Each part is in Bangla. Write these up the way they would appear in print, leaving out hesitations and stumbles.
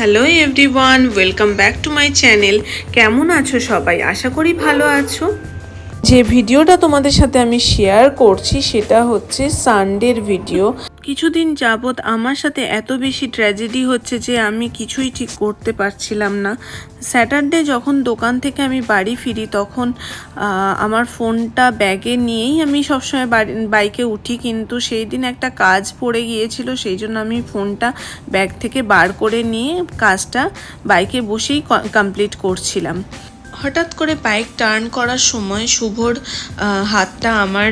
Hello everyone, welcome back to my channel. কেমন আছো সবাই? আশা করি ভালো আছো। যে ভিডিওটা তোমাদের সাথে আমি শেয়ার করছি সেটা হচ্ছে সানডের ভিডিও। কিছুদিন যাবৎ আমার সাথে এত বেশি ট্র্যাজেডি হচ্ছে যে আমি কিছুই ঠিক করতে পারছিলাম না। স্যাটারডে যখন দোকান থেকে আমি বাড়ি ফিরি তখন আমার ফোনটা ব্যাগে নিয়েই আমি সবসময় বাইকে উঠি, কিন্তু সেই দিন একটা কাজ পড়ে গিয়েছিল, সেই জন্য আমি ফোনটা ব্যাগ থেকে বার করে নিয়ে কাজটা বাইকে বসেই কমপ্লিট করছিলাম। হঠাৎ করে বাইক টার্ন করার সময় শুভর হাতটা আমার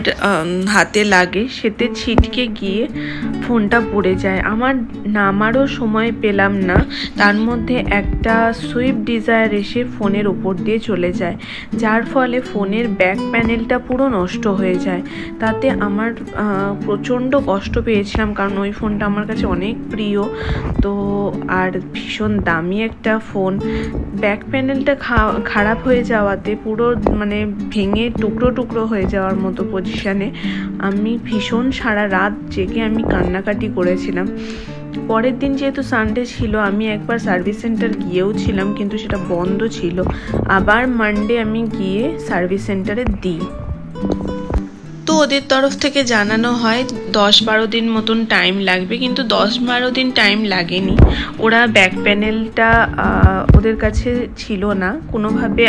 হাতে লাগে, সেতে ছিটকে গিয়ে ফোনটা পড়ে যায়। আমার নামারও সময় পেলাম না, তার মধ্যে একটা সুইফট ডিজায়ার এসে ফোনের ওপর দিয়ে চলে যায়, যার ফলে ফোনের ব্যাক প্যানেলটা পুরো নষ্ট হয়ে যায়। তাতে আমার প্রচণ্ড কষ্ট পেয়েছিলাম, কারণ ওই ফোনটা আমার কাছে অনেক প্রিয় তো, আর ভীষণ দামি একটা ফোন। ব্যাক প্যানেলটা খারাপ হয়ে যাওয়াতে পুরো ভেঙে টুকরো টুকরো হয়ে যাওয়ার মতো পজিশানে আমি ভীষণ সারা রাত জেগে আমি কান্নাকাটি করেছিলাম। পরের দিন যেহেতু সানডে ছিল, আমি একবার সার্ভিস সেন্টার গিয়েও ছিলাম, কিন্তু সেটা বন্ধ ছিল। আবার মানডে আমি গিয়ে সার্ভিস সেন্টারে দিই। তো ওদের তরফ থেকে জানানো হয় 10-12 দিন মতন টাইম লাগবে, কিন্তু 10-12 দিন টাইম লাগেনি। ওরা ব্যাক প্যানেলটা ওদের কাছে ছিল না, কোনোভাবে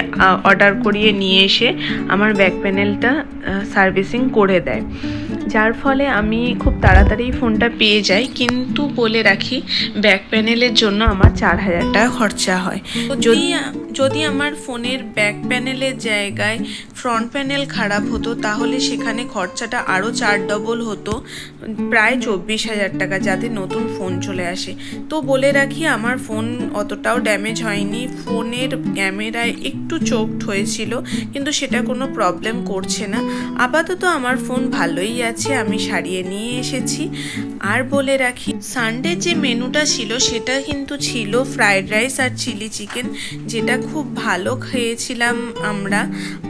অর্ডার করিয়ে নিয়ে এসে আমার ব্যাক প্যানেলটা সার্ভিসিং করে দেয়, যার ফলে আমি খুব তাড়াতাড়ি ফোনটা পেয়ে যাই। কিন্তু বলে রাখি, ব্যাক প্যানেলের জন্য আমার 4000 টাকা খরচা হয়। যদি আমার ফোনের ব্যাক প্যানেলের জায়গায় ফ্রন্ট প্যানেল খারাপ হতো তাহলে সেখানে খরচাটা আরও 4 ডবল হতো, প্রায় 24,000 টাকা, যাতে নতুন ফোন চলে আসে। তো বলে রাখি, আমার ফোন অতটাও ড্যামেজ হয়নি। ফোনের ক্যামেরায় একটু চোকড হয়েছিল, কিন্তু সেটা কোনো প্রবলেম করছে না। আপাতত আমার ফোন ভালোই আছে, আমি সারিয়ে নিয়ে এসেছি। আর বলে রাখি, সানডে যে মেনুটা ছিল সেটা কিন্তু ছিল ফ্রাইড রাইস আর চিলি চিকেন, যেটা খুব ভালো খেয়েছিলাম আমরা।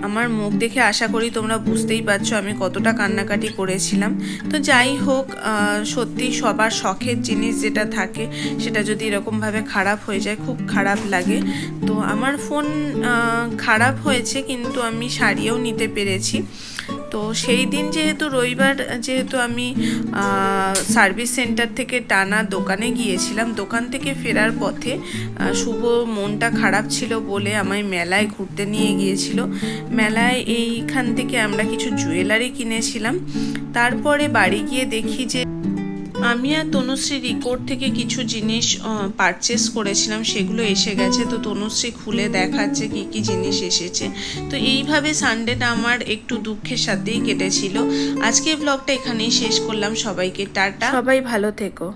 আমার মুখ দেখে আশা করি তোমরা বুঝতেই পারছো আমি কতটা কান্নাকাটি করেছিলাম। তো যাই হোক, সত্যি সবার শখের জিনিস যেটা থাকে সেটা যদি এরকমভাবে খারাপ হয়ে যায় খুব খারাপ লাগে। তো আমার ফোন খারাপ হয়েছে, কিন্তু আমি সারিয়েও নিতে পেরেছি। তো সেই দিন যেহেতু রবিবার, যেহেতু আমি সার্ভিস সেন্টার থেকে টানা দোকানে গিয়েছিলাম, দোকান থেকে ফেরার পথে শুভ মনটা খারাপ ছিল বলে আমায় মেলায় ঘুরতে নিয়ে গিয়েছিল। মেলায় এইখান থেকে আমরা কিছু জুয়েলারি কিনেছিলাম। তারপরে বাড়ি গিয়ে দেখি যে আমি আর তনুশ্রী রিকোর্ড থেকে কিছু জিনিস পারচেস করেছিলাম, সেগুলো এসে গেছে। তো তনুশ্রী খুলে দেখাচ্ছে কি কি জিনিস এসেছে। তো এইভাবে সানডেটা আমার একটু দুঃখের সাথেই কেটেছিল। আজকে ব্লগটা এখানেই শেষ করলাম। সবাইকে টাটা, সবাই ভালো থেকো।